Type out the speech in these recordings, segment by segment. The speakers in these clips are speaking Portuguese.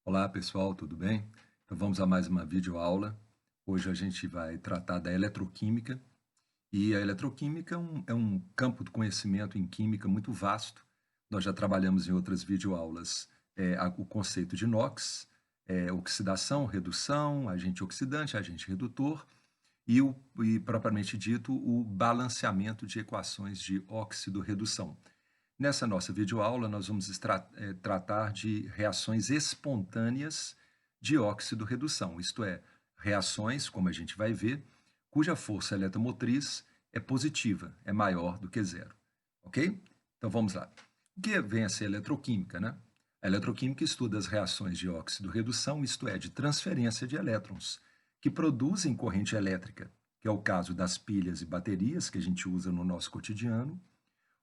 Olá pessoal, tudo bem? Então vamos a mais uma videoaula. Hoje a gente vai tratar da eletroquímica e a eletroquímica é um campo de conhecimento em química muito vasto. Nós já trabalhamos em outras videoaulas o conceito de NOx, oxidação, redução, agente oxidante, agente redutor e propriamente dito o balanceamento de equações de óxido-redução. Nessa nossa videoaula, nós vamos tratar de reações espontâneas de óxido-redução, isto é, reações, como a gente vai ver, cuja força eletromotriz é positiva, é maior do que zero. Ok? Então vamos lá. O que vem a ser eletroquímica, né? A eletroquímica estuda as reações de óxido-redução, isto é, de transferência de elétrons, que produzem corrente elétrica, que é o caso das pilhas e baterias que a gente usa no nosso cotidiano,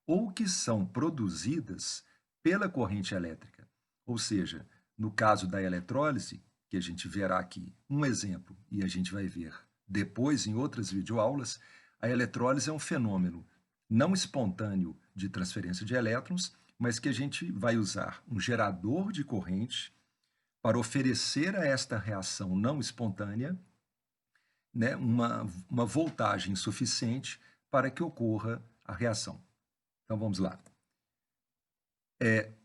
ou que são produzidas pela corrente elétrica. Ou seja, no caso da eletrólise, que a gente verá aqui um exemplo e a gente vai ver depois em outras videoaulas, a eletrólise é um fenômeno não espontâneo de transferência de elétrons, mas que a gente vai usar um gerador de corrente para oferecer a esta reação não espontânea, né, uma voltagem suficiente para que ocorra a reação. Então vamos lá.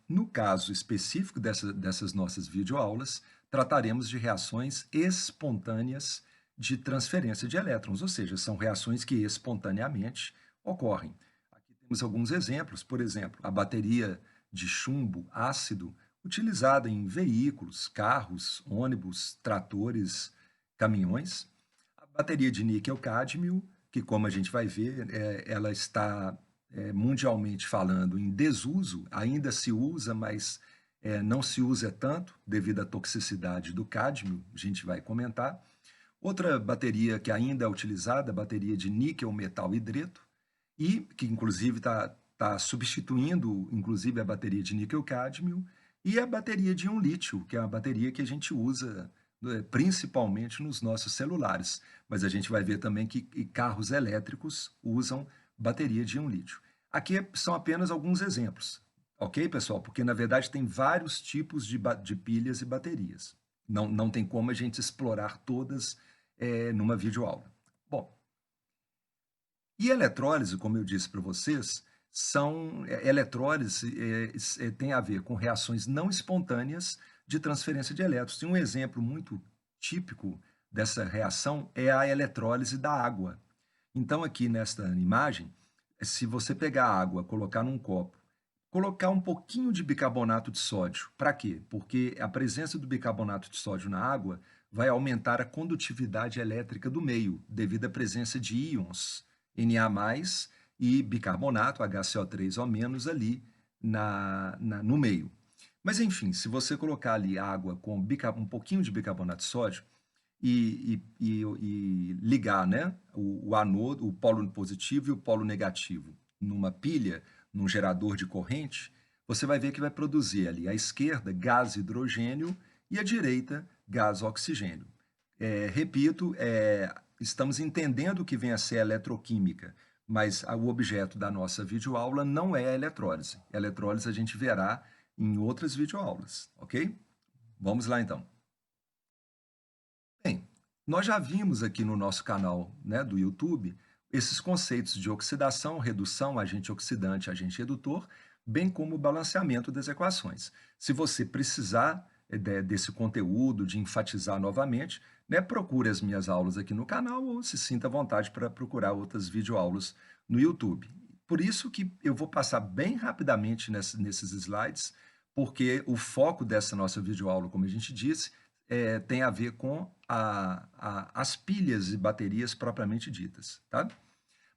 No caso específico dessas nossas videoaulas, trataremos de reações espontâneas de transferência de elétrons, ou seja, são reações que espontaneamente ocorrem. Aqui temos alguns exemplos, por exemplo, a bateria de chumbo ácido utilizada em veículos, carros, ônibus, tratores, caminhões. A bateria de níquel-cádmio, que como a gente vai ver, ela está mundialmente falando, em desuso, ainda se usa, mas não se usa tanto devido à toxicidade do cádmio, a gente vai comentar. Outra bateria que ainda é utilizada, a bateria de níquel metal hidreto, e que inclusive está substituindo inclusive a bateria de níquel cádmio, e a bateria de íon lítio, que é a bateria que a gente usa principalmente nos nossos celulares, mas a gente vai ver também que carros elétricos usam bateria de íon lítio. Aqui são apenas alguns exemplos, ok, pessoal? Porque, na verdade, tem vários tipos de pilhas e baterias. Não tem como a gente explorar todas numa videoaula. Bom, e eletrólise, como eu disse para vocês, eletrólise tem a ver com reações não espontâneas de transferência de elétrons. E um exemplo muito típico dessa reação é a eletrólise da água. Então, aqui nesta imagem, se você pegar a água, colocar num copo, colocar um pouquinho de bicarbonato de sódio. Para quê? Porque a presença do bicarbonato de sódio na água vai aumentar a condutividade elétrica do meio, devido à presença de íons Na+, e bicarbonato, HCO3O- ali no meio. Mas, enfim, se você colocar ali água com um pouquinho de bicarbonato de sódio, e ligar, né, o anodo, o polo positivo e o polo negativo numa pilha, num gerador de corrente, você vai ver que vai produzir ali à esquerda gás hidrogênio e à direita gás oxigênio. Repito, estamos entendendo o que vem a ser a eletroquímica, mas o objeto da nossa videoaula não é a eletrólise. A eletrólise a gente verá em outras videoaulas, ok? Vamos lá então. Bem, nós já vimos aqui no nosso canal, né, do YouTube esses conceitos de oxidação, redução, agente oxidante, agente redutor, bem como o balanceamento das equações. Se você precisar desse conteúdo, de enfatizar novamente, né, procure as minhas aulas aqui no canal ou se sinta à vontade para procurar outras videoaulas no YouTube. Por isso que eu vou passar bem rapidamente nesses slides, porque o foco dessa nossa videoaula, como a gente disse, tem a ver com as pilhas e baterias propriamente ditas. Tá?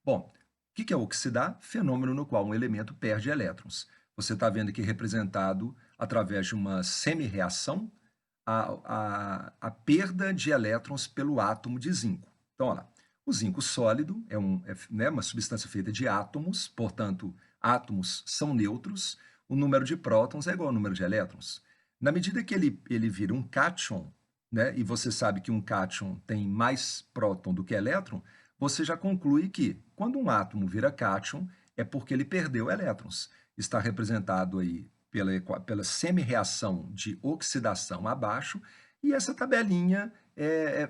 Bom, o que é oxidar? Fenômeno no qual um elemento perde elétrons. Você está vendo aqui representado através de uma semi-reação a perda de elétrons pelo átomo de zinco. Então, olha lá, o zinco sólido né, uma substância feita de átomos, portanto, átomos são neutros, o número de prótons é igual ao número de elétrons. Na medida que ele vira um cátion, né, e você sabe que um cátion tem mais próton do que elétron, você já conclui que, quando um átomo vira cátion, é porque ele perdeu elétrons. Está representado aí pela semi-reação de oxidação abaixo, e essa tabelinha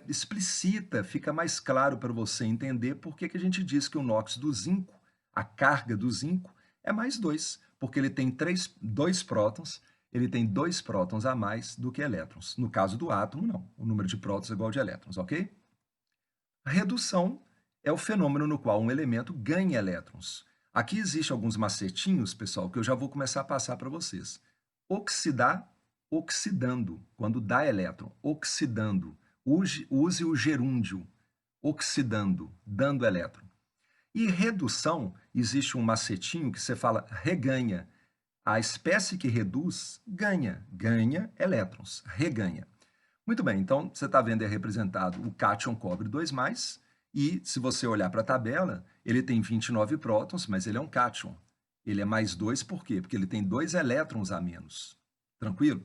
explicita, fica mais claro para você entender por que a gente diz que o NOx do zinco, a carga do zinco, é mais 2, porque ele tem 2 prótons, ele tem 2 prótons a mais do que elétrons. No caso do átomo, não. O número de prótons é igual ao de elétrons, ok? A redução é o fenômeno no qual um elemento ganha elétrons. Aqui existem alguns macetinhos, pessoal, que eu já vou começar a passar para vocês. Oxidar, oxidando, quando dá elétron, oxidando. Use o gerúndio, oxidando, dando elétron. E redução, existe um macetinho que você fala reganha. A espécie que reduz ganha elétrons, reganha. Muito bem, então você está vendo representado o cátion cobre 2+, e se você olhar para a tabela, ele tem 29 prótons, mas ele é um cátion. Ele é mais 2 por quê? Porque ele tem 2 elétrons a menos. Tranquilo?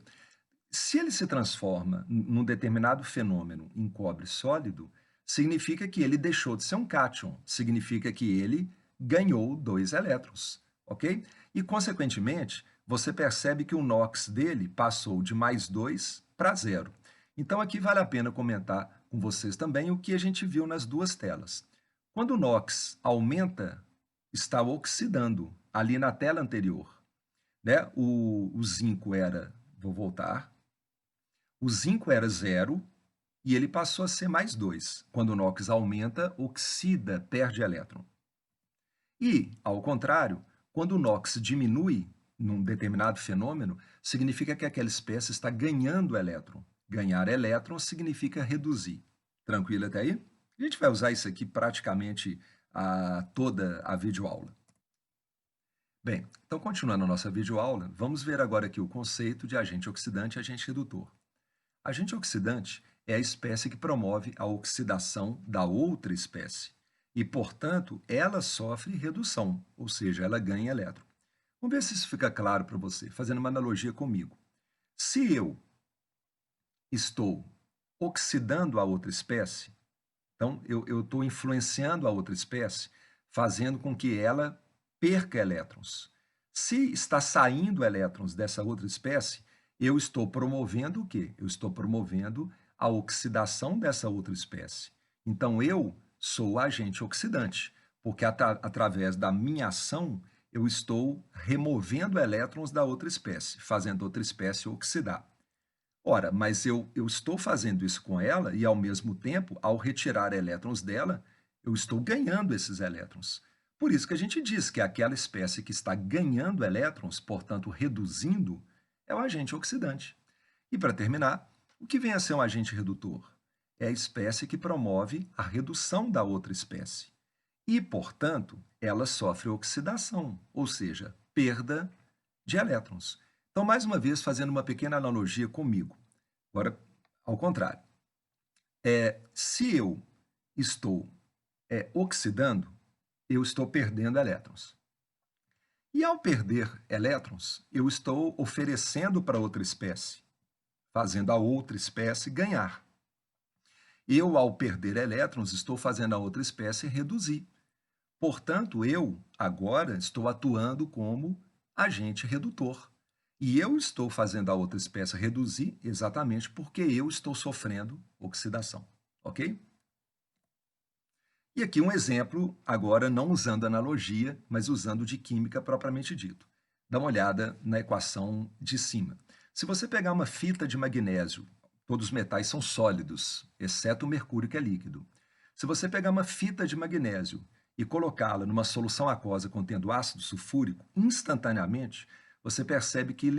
Se ele se transforma num determinado fenômeno em cobre sólido, significa que ele deixou de ser um cátion, significa que ele ganhou 2 elétrons, ok? E, consequentemente, você percebe que o NOx dele passou de mais 2 para 0. Então, aqui vale a pena comentar com vocês também o que a gente viu nas duas telas. Quando o NOx aumenta, está oxidando, ali na tela anterior. Né? O zinco era, vou voltar, o zinco era 0 e ele passou a ser mais 2. Quando o NOx aumenta, oxida, perde elétron. E, ao contrário, quando o NOx diminui num determinado fenômeno, significa que aquela espécie está ganhando elétron. Ganhar elétron significa reduzir. Tranquilo até aí? A gente vai usar isso aqui praticamente toda a videoaula. Bem, então continuando a nossa videoaula, vamos ver agora aqui o conceito de agente oxidante e agente redutor. Agente oxidante é a espécie que promove a oxidação da outra espécie e, portanto, ela sofre redução, ou seja, ela ganha elétron. Vamos ver se isso fica claro para você, fazendo uma analogia comigo. Se eu estou oxidando a outra espécie, então eu estou influenciando a outra espécie, fazendo com que ela perca elétrons. Se está saindo elétrons dessa outra espécie, eu estou promovendo o quê? Eu estou promovendo a oxidação dessa outra espécie. Então, eu sou o agente oxidante, porque através da minha ação, eu estou removendo elétrons da outra espécie, fazendo outra espécie oxidar. Ora, mas eu estou fazendo isso com ela e, ao mesmo tempo, ao retirar elétrons dela, eu estou ganhando esses elétrons. Por isso que a gente diz que aquela espécie que está ganhando elétrons, portanto, reduzindo, é o agente oxidante. E, para terminar, o que vem a ser um agente redutor? É a espécie que promove a redução da outra espécie. E, portanto, ela sofre oxidação, ou seja, perda de elétrons. Então, mais uma vez, fazendo uma pequena analogia comigo. Agora, ao contrário. Se eu estou oxidando, eu estou perdendo elétrons. E ao perder elétrons, eu estou oferecendo para outra espécie, fazendo a outra espécie ganhar. Eu, ao perder elétrons, estou fazendo a outra espécie reduzir. Portanto, eu agora estou atuando como agente redutor. E eu estou fazendo a outra espécie reduzir exatamente porque eu estou sofrendo oxidação. Ok? E aqui um exemplo, agora não usando analogia, mas usando de química propriamente dito. Dá uma olhada na equação de cima. Se você pegar uma fita de magnésio, todos os metais são sólidos, exceto o mercúrio, que é líquido. Se você pegar uma fita de magnésio e colocá-la numa solução aquosa contendo ácido sulfúrico, instantaneamente você percebe que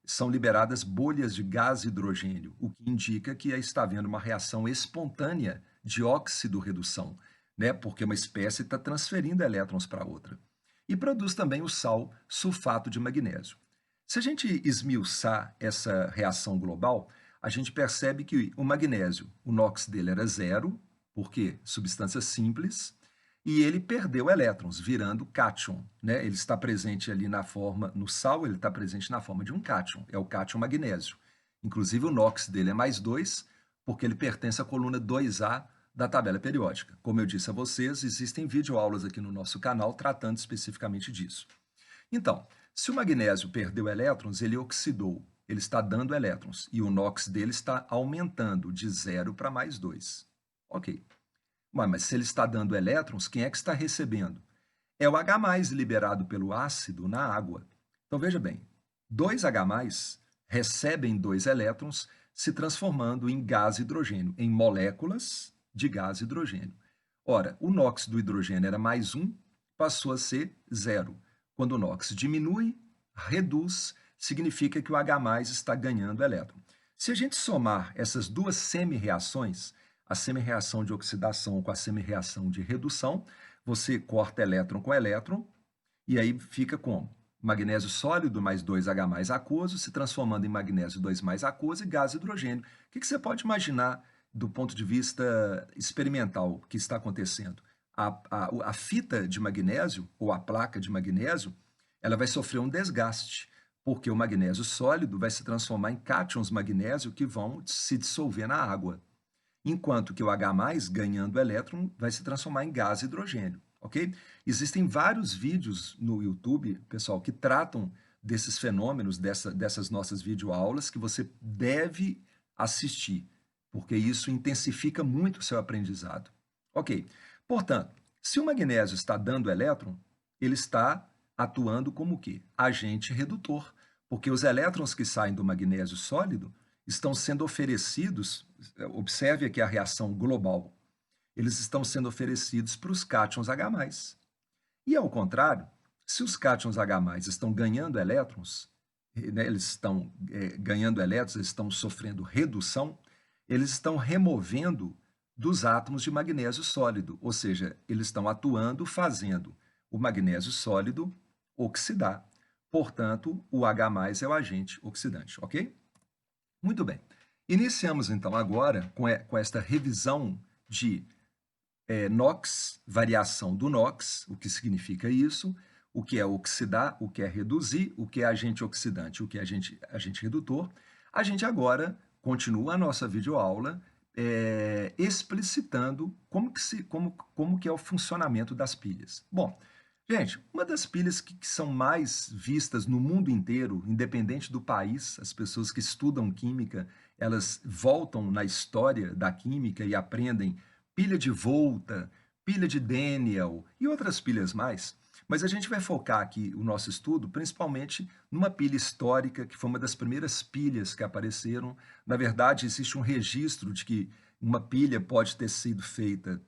são liberadas bolhas de gás hidrogênio, o que indica que está havendo uma reação espontânea de óxido-redução, né? Porque uma espécie está transferindo elétrons para outra. E produz também o sal sulfato de magnésio. Se a gente esmiuçar essa reação global, a gente percebe que o magnésio, o NOx dele era 0, porque substância simples, e ele perdeu elétrons, virando cátion, né? Ele está presente ali no sal, ele está presente na forma de um cátion, é o cátion magnésio. Inclusive o NOx dele é mais 2, porque ele pertence à coluna 2A da tabela periódica. Como eu disse a vocês, existem videoaulas aqui no nosso canal tratando especificamente disso. Então, Se o magnésio perdeu elétrons, ele oxidou, ele está dando elétrons, e o NOx dele está aumentando de 0 para mais 2. Ok. Mas se ele está dando elétrons, quem é que está recebendo? É o H+ liberado pelo ácido na água. Então veja bem, 2H+ recebem 2 elétrons, se transformando em gás hidrogênio, em moléculas de gás hidrogênio. Ora, o NOx do hidrogênio era mais 1, passou a ser 0. Quando o NOx diminui, reduz, significa que o H+ está ganhando elétron. Se a gente somar essas duas semi-reações, a semi-reação de oxidação com a semi-reação de redução, você corta elétron com elétron, e aí fica como? Magnésio sólido mais 2H+ aquoso, se transformando em magnésio 2+ aquoso e gás hidrogênio. O que você pode imaginar do ponto de vista experimental que está acontecendo? A fita de magnésio, ou a placa de magnésio, ela vai sofrer um desgaste, porque o magnésio sólido vai se transformar em cátions magnésio que vão se dissolver na água, enquanto que o H+, ganhando elétron, vai se transformar em gás hidrogênio, ok? Existem vários vídeos no YouTube, pessoal, que tratam desses fenômenos, dessas nossas videoaulas, que você deve assistir, porque isso intensifica muito o seu aprendizado. Ok, portanto, se o magnésio está dando elétron, ele está atuando como o quê? Agente redutor, porque os elétrons que saem do magnésio sólido estão sendo oferecidos, observe aqui a reação global, eles estão sendo oferecidos para os cátions H+. E ao contrário, se os cátions H+ estão ganhando elétrons, né, eles estão ganhando elétrons, eles estão sofrendo redução, eles estão removendo dos átomos de magnésio sólido, ou seja, eles estão atuando, fazendo o magnésio sólido oxidar. Portanto, o H+ é o agente oxidante, ok? Muito bem. Iniciamos, então, agora com esta revisão de NOx, variação do NOx, o que significa isso, o que é oxidar, o que é reduzir, o que é agente oxidante, o que é agente redutor. A gente agora continua a nossa videoaula explicitando como que é o funcionamento das pilhas. Bom, gente, uma das pilhas que são mais vistas no mundo inteiro, independente do país, as pessoas que estudam química, elas voltam na história da química e aprendem pilha de Volta, pilha de Daniel e outras pilhas mais. Mas a gente vai focar aqui o nosso estudo principalmente numa pilha histórica, que foi uma das primeiras pilhas que apareceram. Na verdade, existe um registro de que uma pilha pode ter sido feita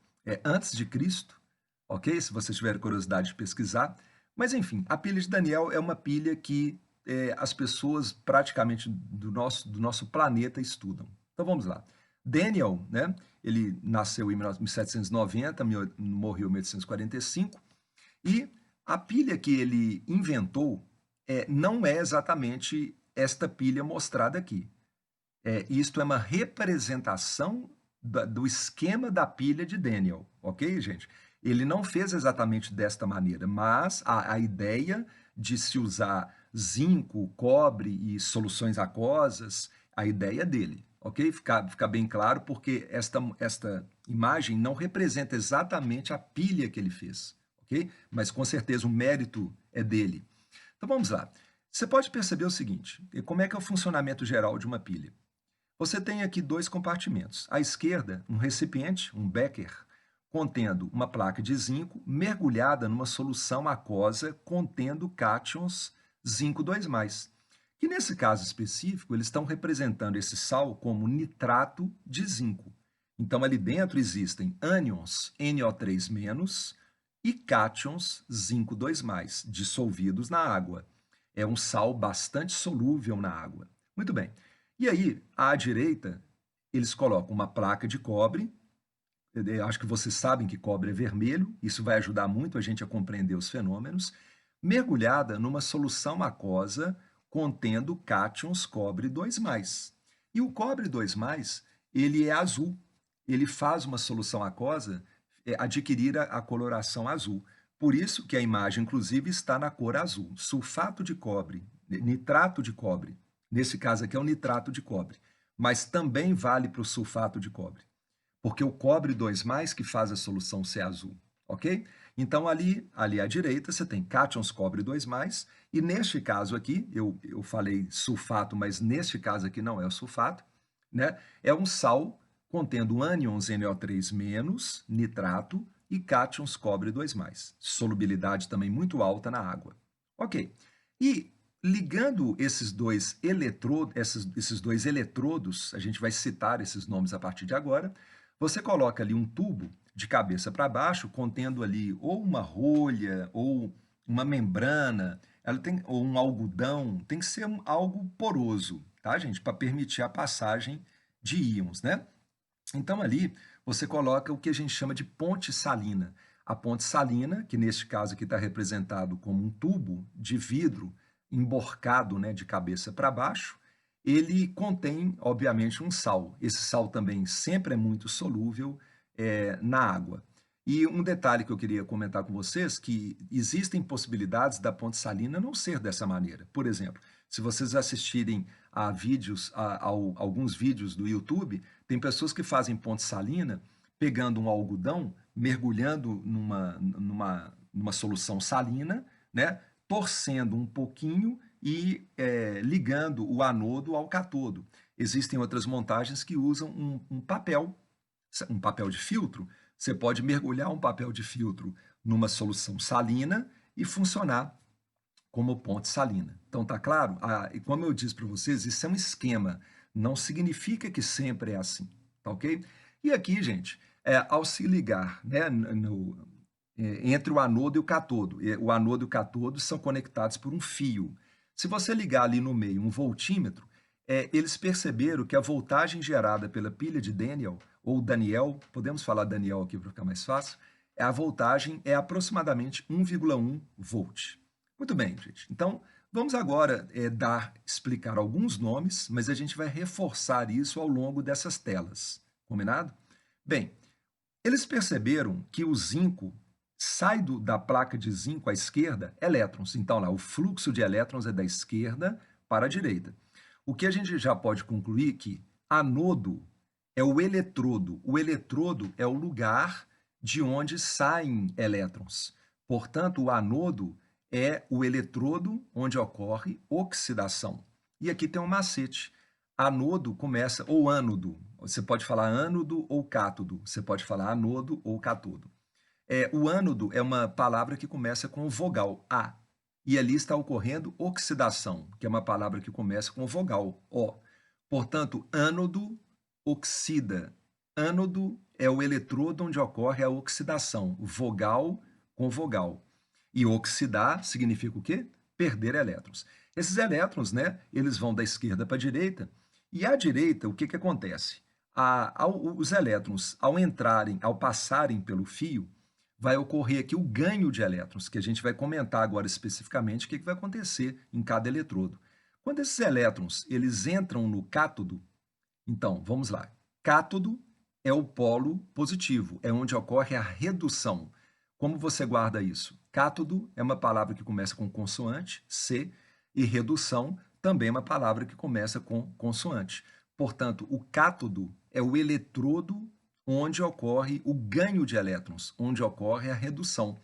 antes de Cristo, ok? Se você tiver curiosidade de pesquisar. Mas, enfim, a pilha de Daniel é uma pilha que as pessoas praticamente do nosso planeta estudam. Então, vamos lá. Daniel, né? Ele nasceu em 1790, morreu em 1845, e a pilha que ele inventou não é exatamente esta pilha mostrada aqui. Isto é uma representação do esquema da pilha de Daniel, ok, gente? Ele não fez exatamente desta maneira, mas a ideia de se usar zinco, cobre e soluções aquosas, a ideia dele, ok? Fica bem claro, porque esta imagem não representa exatamente a pilha que ele fez, ok? Mas com certeza o mérito é dele. Então vamos lá. Você pode perceber o seguinte: como é que é o funcionamento geral de uma pilha? Você tem aqui dois compartimentos. À esquerda, um recipiente, um becker, contendo uma placa de zinco mergulhada numa solução aquosa contendo cátions zinco 2+. Que nesse caso específico, eles estão representando esse sal como nitrato de zinco. Então, ali dentro existem ânions NO3- e cátions zinco 2+, dissolvidos na água. É um sal bastante solúvel na água. Muito bem. E aí, à direita, eles colocam uma placa de cobre. Eu acho que vocês sabem que cobre é vermelho, isso vai ajudar muito a gente a compreender os fenômenos, mergulhada numa solução aquosa contendo cátions cobre 2+. E o cobre 2+, ele é azul. Ele faz uma solução aquosa adquirir a coloração azul. Por isso que a imagem, inclusive, está na cor azul. Sulfato de cobre, nitrato de cobre. Nesse caso aqui é o nitrato de cobre, mas também vale para o sulfato de cobre, porque o cobre 2+ que faz a solução ser azul, ok? Então, ali à direita, você tem cátions cobre 2+, e neste caso aqui, eu falei sulfato, mas neste caso aqui não é o sulfato, né? É um sal contendo ânions NO3- nitrato e cátions cobre 2+. Solubilidade também muito alta na água. Ok. E ligando esses dois eletrodos, a gente vai citar esses nomes a partir de agora, você coloca ali um tubo de cabeça para baixo, contendo ali ou uma rolha, ou uma membrana, ou um algodão, tem que ser algo poroso, tá, gente? Para permitir a passagem de íons, né? Então ali você coloca o que a gente chama de ponte salina. A ponte salina, que neste caso aqui está representado como um tubo de vidro emborcado, né, de cabeça para baixo, ele contém, obviamente, um sal. Esse sal também sempre é muito solúvel na água. E um detalhe que eu queria comentar com vocês, que existem possibilidades da ponte salina não ser dessa maneira. Por exemplo, se vocês assistirem a alguns vídeos do YouTube, tem pessoas que fazem ponte salina pegando um algodão, mergulhando numa solução salina, né, torcendo um pouquinho e ligando o anodo ao catodo. Existem outras montagens que usam um papel de filtro. Você pode mergulhar um papel de filtro numa solução salina e funcionar como ponte salina. Então, tá claro? E como eu disse para vocês, isso é um esquema, não significa que sempre é assim, tá ok? E aqui, gente, ao se ligar, né, entre o anodo e o catodo, o anodo e o catodo são conectados por um fio. Se você ligar ali no meio um voltímetro, eles perceberam que a voltagem gerada pela pilha de Daniel, ou Daniel, podemos falar Daniel aqui para ficar mais fácil, a voltagem é aproximadamente 1,1 volt. Muito bem, gente. Então, vamos agora explicar alguns nomes, mas a gente vai reforçar isso ao longo dessas telas. Combinado? Bem, eles perceberam que o zinco sai da placa de zinco à esquerda elétrons. Então, lá, o fluxo de elétrons é da esquerda para a direita. O que a gente já pode concluir que anodo é o eletrodo. O eletrodo é o lugar de onde saem elétrons. Portanto, o anodo é o eletrodo onde ocorre oxidação. E aqui tem um macete. Anodo começa, ou ânodo, você pode falar ânodo ou cátodo, você pode falar anodo ou catodo. O ânodo é uma palavra que começa com o vogal A, e ali está ocorrendo oxidação, que é uma palavra que começa com o vogal O. Portanto, ânodo oxida. Ânodo é o eletrodo onde ocorre a oxidação, vogal com vogal. E oxidar significa o quê? Perder elétrons. Esses elétrons, né, eles vão da esquerda para a direita, e à direita, o que, que acontece? Os elétrons, ao passarem pelo fio, vai ocorrer aqui o ganho de elétrons, que a gente vai comentar agora especificamente o que, que vai acontecer em cada eletrodo. Quando esses elétrons eles entram no cátodo, então, vamos lá. Cátodo é o polo positivo, é onde ocorre a redução. Como você guarda isso? Cátodo é uma palavra que começa com consoante, C, e redução também é uma palavra que começa com consoante. Portanto, o cátodo é o eletrodo onde ocorre o ganho de elétrons, onde ocorre a redução.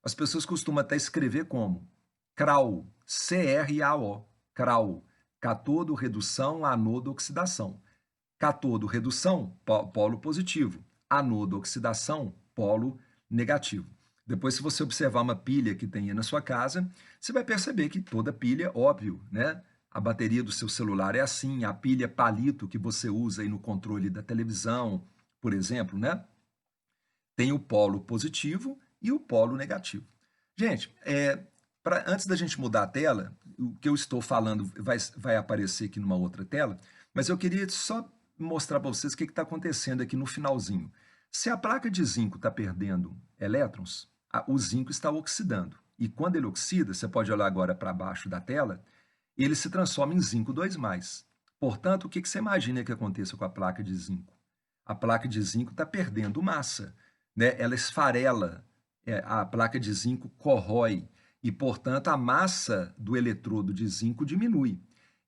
As pessoas costumam até escrever como CRAO, C-R-A-O, CRAO, catodo, redução, anodo, oxidação. Catodo, redução, polo positivo. Anodo, oxidação, polo negativo. Depois, se você observar uma pilha que tem aí na sua casa, você vai perceber que toda pilha, óbvio, né? A bateria do seu celular é assim, a pilha palito que você usa aí no controle da televisão, por exemplo, né? Tem o polo positivo e o polo negativo. Gente, antes da gente mudar a tela, o que eu estou falando vai aparecer aqui numa outra tela, mas eu queria só mostrar para vocês o que está acontecendo aqui no finalzinho. Se a placa de zinco está perdendo elétrons, o zinco está oxidando. E quando ele oxida, você pode olhar agora para baixo da tela, ele se transforma em zinco 2+. Portanto, o que você imagina que aconteça com a placa de zinco? A placa de zinco está perdendo massa, né? Ela esfarela, a placa de zinco corrói, e, portanto, a massa do eletrodo de zinco diminui.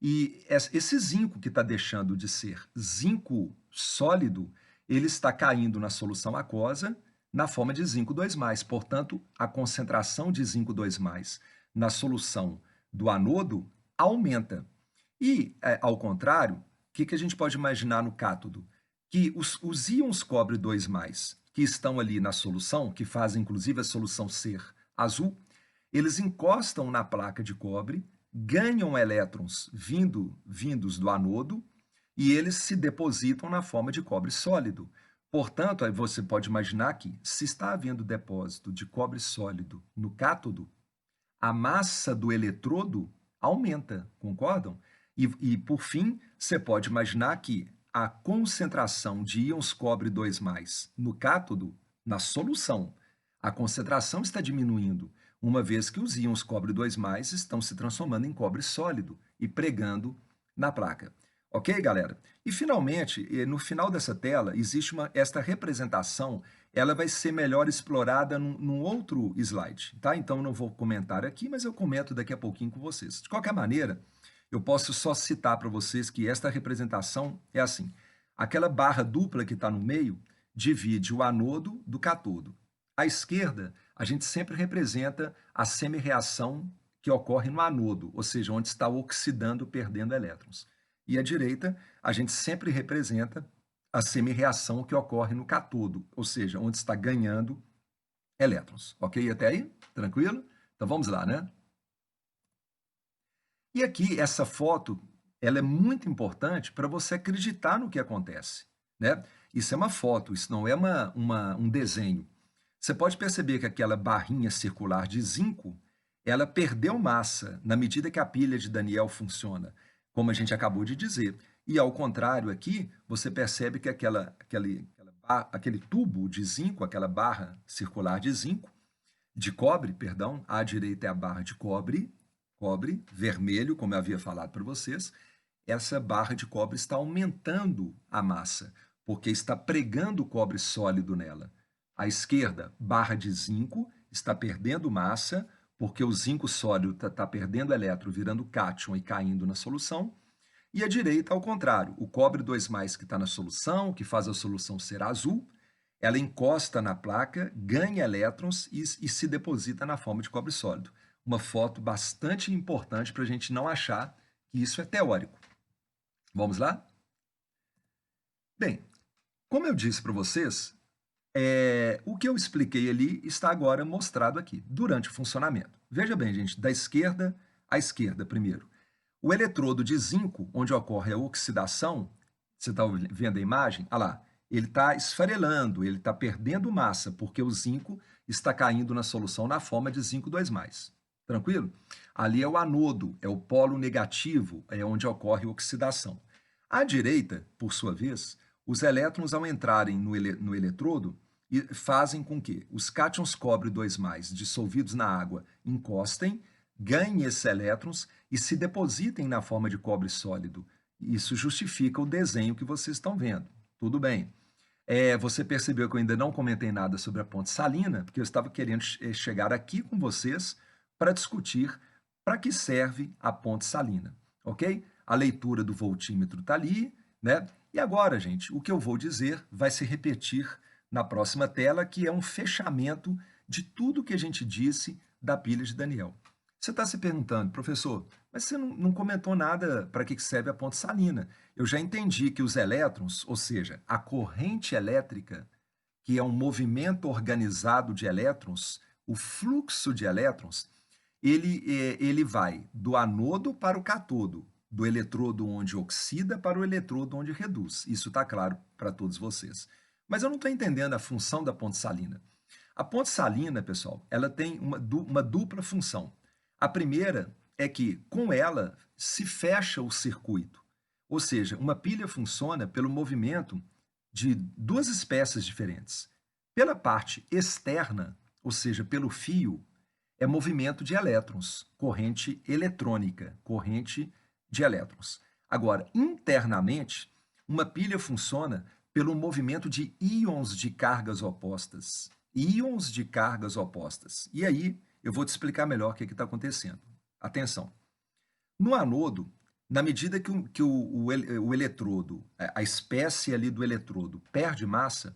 E esse zinco que está deixando de ser zinco sólido, ele está caindo na solução aquosa, na forma de zinco 2+. Portanto, a concentração de zinco 2+ na solução do anodo aumenta. E, ao contrário, o que a gente pode imaginar no cátodo? Que os íons cobre 2+, que estão ali na solução, que fazem inclusive a solução ser azul, eles encostam na placa de cobre, ganham elétrons vindos do anodo, e eles se depositam na forma de cobre sólido. Portanto, aí você pode imaginar que, se está havendo depósito de cobre sólido no cátodo, a massa do eletrodo aumenta, concordam? E por fim, você pode imaginar que a concentração de íons cobre 2+ no cátodo, na solução, a concentração está diminuindo, uma vez que os íons cobre 2+ estão se transformando em cobre sólido e pregando na placa. Ok, galera? E finalmente, no final dessa tela, existe esta representação, ela vai ser melhor explorada num outro slide, tá? Então, eu não vou comentar aqui, mas eu comento daqui a pouquinho com vocês. De qualquer maneira, eu posso só citar para vocês que esta representação é assim. Aquela barra dupla que está no meio divide o anodo do cátodo. À esquerda, a gente sempre representa a semi-reação que ocorre no anodo, ou seja, onde está oxidando, perdendo elétrons. E à direita, a gente sempre representa a semi-reação que ocorre no cátodo, ou seja, onde está ganhando elétrons. Ok até aí? Tranquilo? Então vamos lá, né? E aqui, essa foto, ela é muito importante para você acreditar no que acontece, né? Isso é uma foto, isso não é um desenho. Você pode perceber que aquela barrinha circular de zinco, ela perdeu massa na medida que a pilha de Daniel funciona, como a gente acabou de dizer. E, ao contrário, aqui, você percebe que aquele tubo de zinco, aquela barra circular de zinco, de cobre, perdão, à direita é a barra de cobre, vermelho, como eu havia falado para vocês, essa barra de cobre está aumentando a massa, porque está pregando o cobre sólido nela. À esquerda, barra de zinco, está perdendo massa, porque o zinco sólido está perdendo elétron, virando cátion e caindo na solução. E à direita, ao contrário, o cobre 2+ que está na solução, que faz a solução ser azul, ela encosta na placa, ganha elétrons e se deposita na forma de cobre sólido. Uma foto bastante importante para a gente não achar que isso é teórico. Vamos lá? Bem, como eu disse para vocês, o que eu expliquei ali está agora mostrado aqui, durante o funcionamento. Veja bem, gente, da esquerda à esquerda primeiro. O eletrodo de zinco, onde ocorre a oxidação, você está vendo a imagem? Olha lá, ele está esfarelando, ele está perdendo massa, porque o zinco está caindo na solução na forma de zinco 2+. Tranquilo? Ali é o anodo, é o polo negativo, é onde ocorre a oxidação. À direita, por sua vez, os elétrons, ao entrarem no eletrodo, fazem com que os cátions cobre 2+ dissolvidos na água encostem, ganhem esses elétrons e se depositem na forma de cobre sólido. Isso justifica o desenho que vocês estão vendo. Tudo bem. Você percebeu que eu ainda não comentei nada sobre a ponte salina, porque eu estava querendo chegar aqui com vocês para discutir para que serve a ponte salina, ok? A leitura do voltímetro está ali, né? E agora, gente, o que eu vou dizer vai se repetir na próxima tela, que é um fechamento de tudo que a gente disse da pilha de Daniel. Você está se perguntando, professor, mas você não comentou nada para que serve a ponte salina. Eu já entendi que os elétrons, ou seja, a corrente elétrica, que é um movimento organizado de elétrons, o fluxo de elétrons, ele vai do anodo para o cátodo, do eletrodo onde oxida para o eletrodo onde reduz. Isso está claro para todos vocês. Mas eu não estou entendendo a função da ponte salina. A ponte salina, pessoal, ela tem uma dupla função. A primeira é que, com ela, se fecha o circuito. Ou seja, uma pilha funciona pelo movimento de duas espécies diferentes. Pela parte externa, ou seja, pelo fio, é movimento de elétrons, corrente eletrônica, corrente de elétrons. Agora, internamente, uma pilha funciona pelo movimento de íons de cargas opostas. Íons de cargas opostas. E aí, eu vou te explicar melhor o que está acontecendo. Atenção. No anodo, na medida que o eletrodo, a espécie ali do eletrodo, perde massa,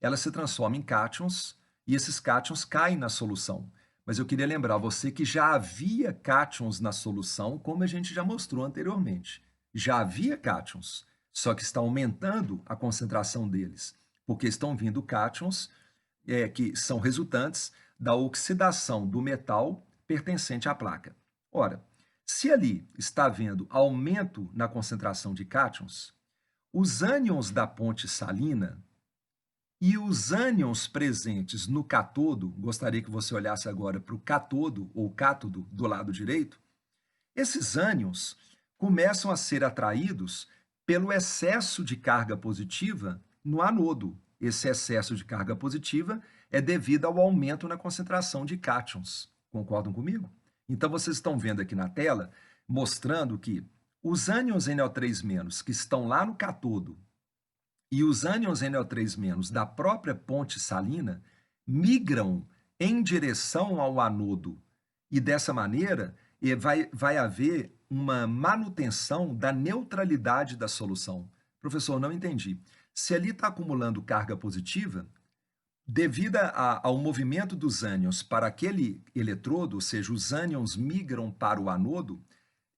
ela se transforma em cátions e esses cátions caem na solução. Mas eu queria lembrar você que já havia cátions na solução, como a gente já mostrou anteriormente. Já havia cátions, só que está aumentando a concentração deles, porque estão vindo cátions que são resultantes da oxidação do metal pertencente à placa. Ora, se ali está havendo aumento na concentração de cátions, os ânions da ponte salina e os ânions presentes no cátodo, gostaria que você olhasse agora para o cátodo ou cátodo do lado direito, esses ânions começam a ser atraídos pelo excesso de carga positiva no anodo. Esse excesso de carga positiva é devido ao aumento na concentração de cátions. Concordam comigo? Então, vocês estão vendo aqui na tela, mostrando que os ânions NO3- que estão lá no cátodo e os ânions NO3- da própria ponte salina migram em direção ao anodo. E dessa maneira, vai haver uma manutenção da neutralidade da solução. Professor, não entendi. Se ali está acumulando carga positiva, devido ao movimento dos ânions para aquele eletrodo, ou seja, os ânions migram para o anodo,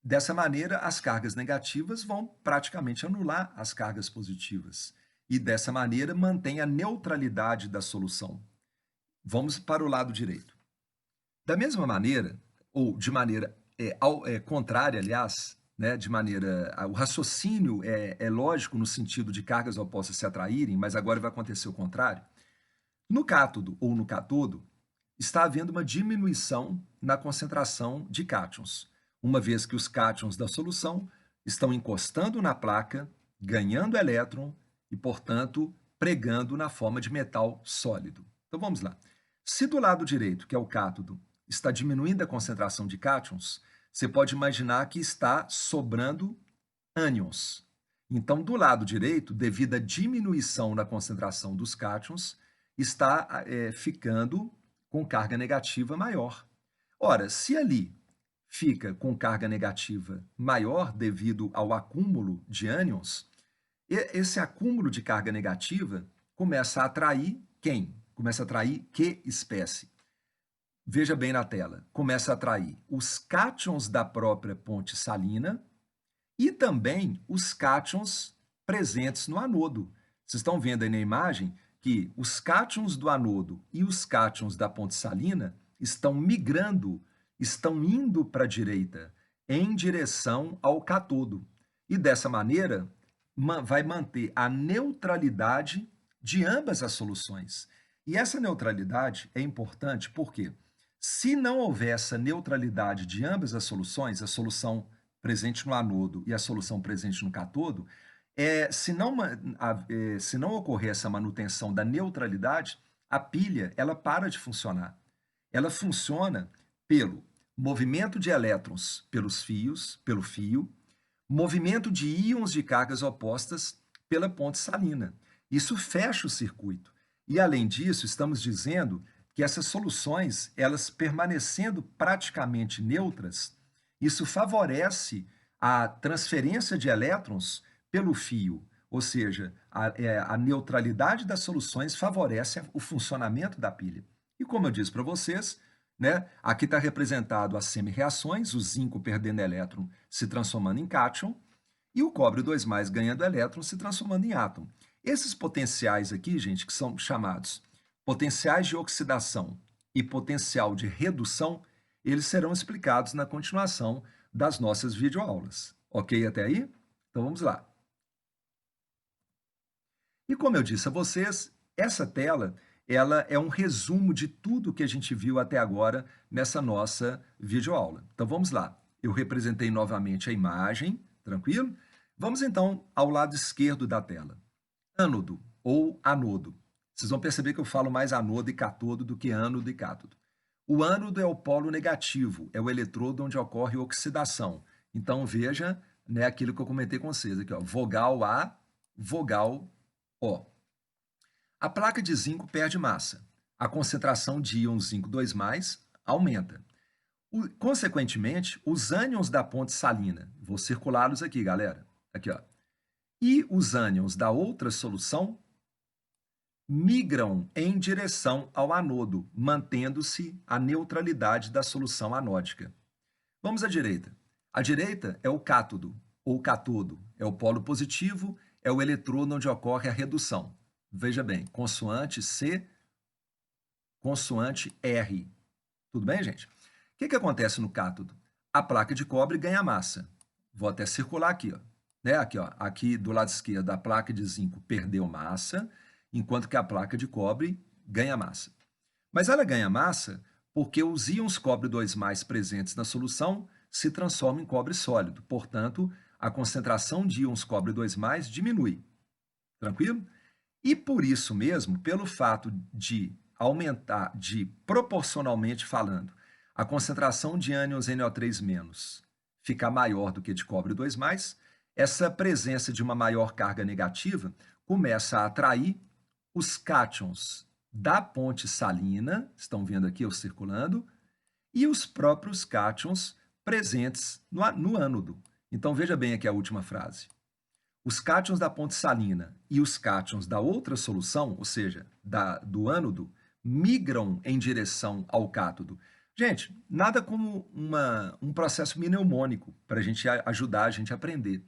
dessa maneira as cargas negativas vão praticamente anular as cargas positivas. E dessa maneira mantém a neutralidade da solução. Vamos para o lado direito. Da mesma maneira, ou de maneira contrária, aliás, né, o raciocínio é lógico no sentido de cargas opostas se atraírem, mas agora vai acontecer o contrário. No cátodo ou no catodo, está havendo uma diminuição na concentração de cátions, uma vez que os cátions da solução estão encostando na placa, ganhando elétron e, portanto, pregando na forma de metal sólido. Então vamos lá. Se do lado direito, que é o cátodo, está diminuindo a concentração de cátions, você pode imaginar que está sobrando ânions. Então, do lado direito, devido à diminuição na concentração dos cátions, está ficando com carga negativa maior. Ora, se ali fica com carga negativa maior devido ao acúmulo de ânions, esse acúmulo de carga negativa começa a atrair quem? Começa a atrair que espécie? Veja bem na tela, começa a atrair os cátions da própria ponte salina e também os cátions presentes no anodo. Vocês estão vendo aí na imagem que os cátions do anodo e os cátions da ponte salina estão migrando, estão indo para a direita, em direção ao cátodo. E dessa maneira, vai manter a neutralidade de ambas as soluções. E essa neutralidade é importante porque, se não houver essa neutralidade de ambas as soluções, a solução presente no anodo e a solução presente no cátodo, se não ocorrer essa manutenção da neutralidade, a pilha ela para de funcionar. Ela funciona pelo movimento de elétrons pelo fio, movimento de íons de cargas opostas pela ponte salina. Isso fecha o circuito. E, além disso, estamos dizendo que essas soluções, elas permanecendo praticamente neutras, isso favorece a transferência de elétrons pelo fio, ou seja, a neutralidade das soluções favorece o funcionamento da pilha. E como eu disse para vocês, né, aqui está representado as semi-reações, o zinco perdendo elétron se transformando em cátion, e o cobre 2+ ganhando elétron se transformando em átomo. Esses potenciais aqui, gente, que são chamados potenciais de oxidação e potencial de redução, eles serão explicados na continuação das nossas videoaulas. Ok até aí? Então vamos lá. E como eu disse a vocês, essa tela ela é um resumo de tudo que a gente viu até agora nessa nossa videoaula. Então vamos lá. Eu representei novamente a imagem, tranquilo? Vamos então ao lado esquerdo da tela. Ânodo ou anodo. Vocês vão perceber que eu falo mais anodo e catodo do que ânodo e cátodo. O ânodo é o polo negativo, é o eletrodo onde ocorre oxidação. Então veja, né, aquilo que eu comentei com vocês aqui, ó, vogal A, vogal O. A placa de zinco perde massa. A concentração de íons zinco 2+ aumenta. Consequentemente, os ânions da ponte salina, vou circulá-los aqui, galera, aqui, ó, e os ânions da outra solução migram em direção ao anodo, mantendo-se a neutralidade da solução anódica. Vamos à direita. A direita é o cátodo, ou catodo, é o polo positivo, é o eletrodo onde ocorre a redução. Veja bem, consoante C, consoante R. Tudo bem, gente? O que acontece no cátodo? A placa de cobre ganha massa. Vou até circular aqui, ó. Né? Aqui, ó. Aqui do lado esquerdo, a placa de zinco perdeu massa, enquanto que a placa de cobre ganha massa. Mas ela ganha massa porque os íons cobre 2+ presentes na solução se transformam em cobre sólido. Portanto, a concentração de íons cobre 2+ diminui. Tranquilo? E por isso mesmo, pelo fato de aumentar, de proporcionalmente falando, a concentração de ânions NO3- ficar maior do que de cobre 2+, essa presença de uma maior carga negativa começa a atrair os cátions da ponte salina, estão vendo aqui eu circulando, e os próprios cátions presentes no ânodo. Então veja bem aqui a última frase. Os cátions da ponte salina e os cátions da outra solução, ou seja, do ânodo, migram em direção ao cátodo. Gente, nada como um processo mnemônico para a gente ajudar a gente a aprender.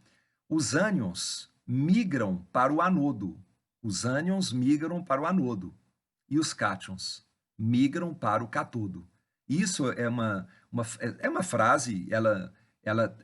Os ânions migram para o anodo. Os ânions migram para o anodo. E os cátions migram para o cátodo. Isso é uma frase,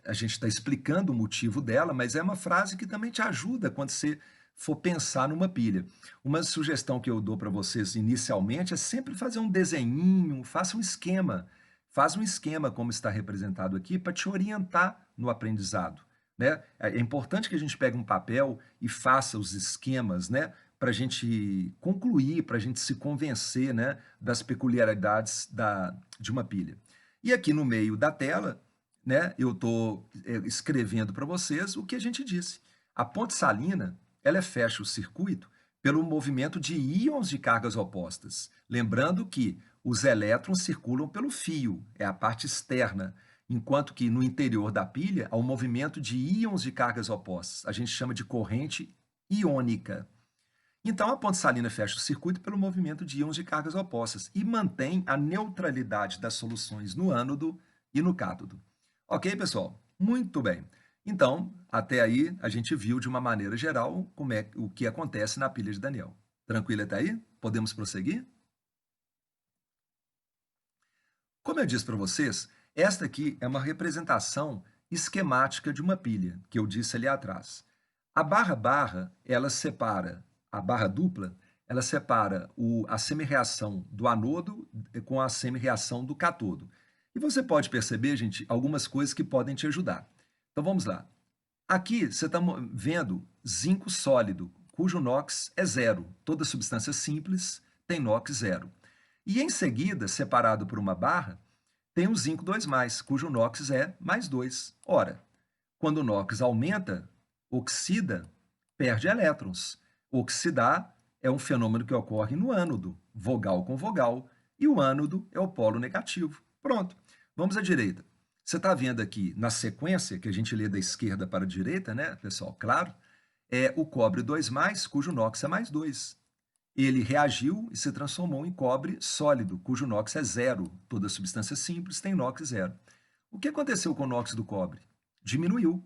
a gente está explicando o motivo dela, mas é uma frase que também te ajuda quando você for pensar numa pilha. Uma sugestão que eu dou para vocês inicialmente é sempre fazer um desenhinho, faça um esquema. Faz um esquema como está representado aqui para te orientar no aprendizado. Né? É importante que a gente pegue um papel e faça os esquemas, né? Para a gente concluir, para a gente se convencer, né, das peculiaridades de uma pilha. E aqui no meio da tela, né, eu estou escrevendo para vocês o que a gente disse. A ponte salina, ela fecha o circuito pelo movimento de íons de cargas opostas. Lembrando que os elétrons circulam pelo fio, é a parte externa, enquanto que no interior da pilha há um movimento de íons de cargas opostas. A gente chama de corrente iônica. Então, a ponte salina fecha o circuito pelo movimento de íons de cargas opostas e mantém a neutralidade das soluções no ânodo e no cátodo. Ok, pessoal? Muito bem. Então, até aí, a gente viu de uma maneira geral o que acontece na pilha de Daniel. Tranquilo até aí? Podemos prosseguir? Como eu disse para vocês, esta aqui é uma representação esquemática de uma pilha, que eu disse ali atrás. A barra-barra, ela separa, a barra dupla, ela separa a semi-reação do anodo com a semi-reação do cátodo. E você pode perceber, gente, algumas coisas que podem te ajudar. Então vamos lá. Aqui você está vendo zinco sólido, cujo NOx é 0. Toda substância simples tem NOx 0. E em seguida, separado por uma barra, tem o zinco 2+, cujo NOx é +2. Ora, quando o NOx aumenta, oxida, perde elétrons. Oxidar é um fenômeno que ocorre no ânodo, vogal com vogal, e o ânodo é o polo negativo. Pronto. Vamos à direita. Você está vendo aqui, na sequência, que a gente lê da esquerda para a direita, né, pessoal? Claro, é o cobre 2+, cujo NOx é +2. Ele reagiu e se transformou em cobre sólido, cujo NOx é 0. Toda substância simples tem NOx 0. O que aconteceu com o NOx do cobre? Diminuiu.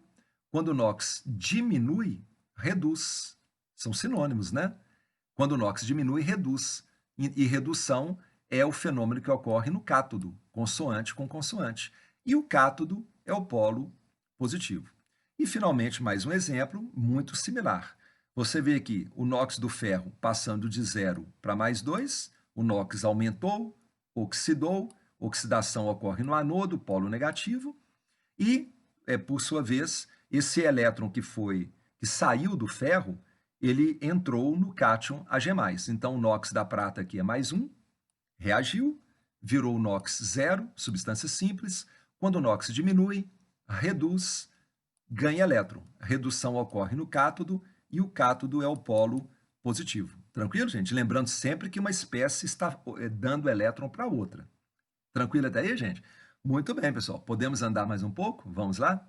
Quando o NOx diminui, reduz. São sinônimos, né? Quando o NOx diminui, reduz. E redução é o fenômeno que ocorre no cátodo, consoante com consoante. E o cátodo é o polo positivo. E, finalmente, mais um exemplo muito similar. Você vê aqui o NOx do ferro passando de 0 para +2, o NOx aumentou, oxidou, oxidação ocorre no anodo, polo negativo, e, por sua vez, esse elétron que saiu do ferro, ele entrou no cátion Ag+. Então, o NOx da prata aqui é +1, reagiu, virou NOx 0, substância simples. Quando o NOx diminui, reduz, ganha elétron. A redução ocorre no cátodo e o cátodo é o polo positivo. Tranquilo, gente? Lembrando sempre que uma espécie está dando elétron para outra. Tranquilo até aí, gente? Muito bem, pessoal. Podemos andar mais um pouco? Vamos lá?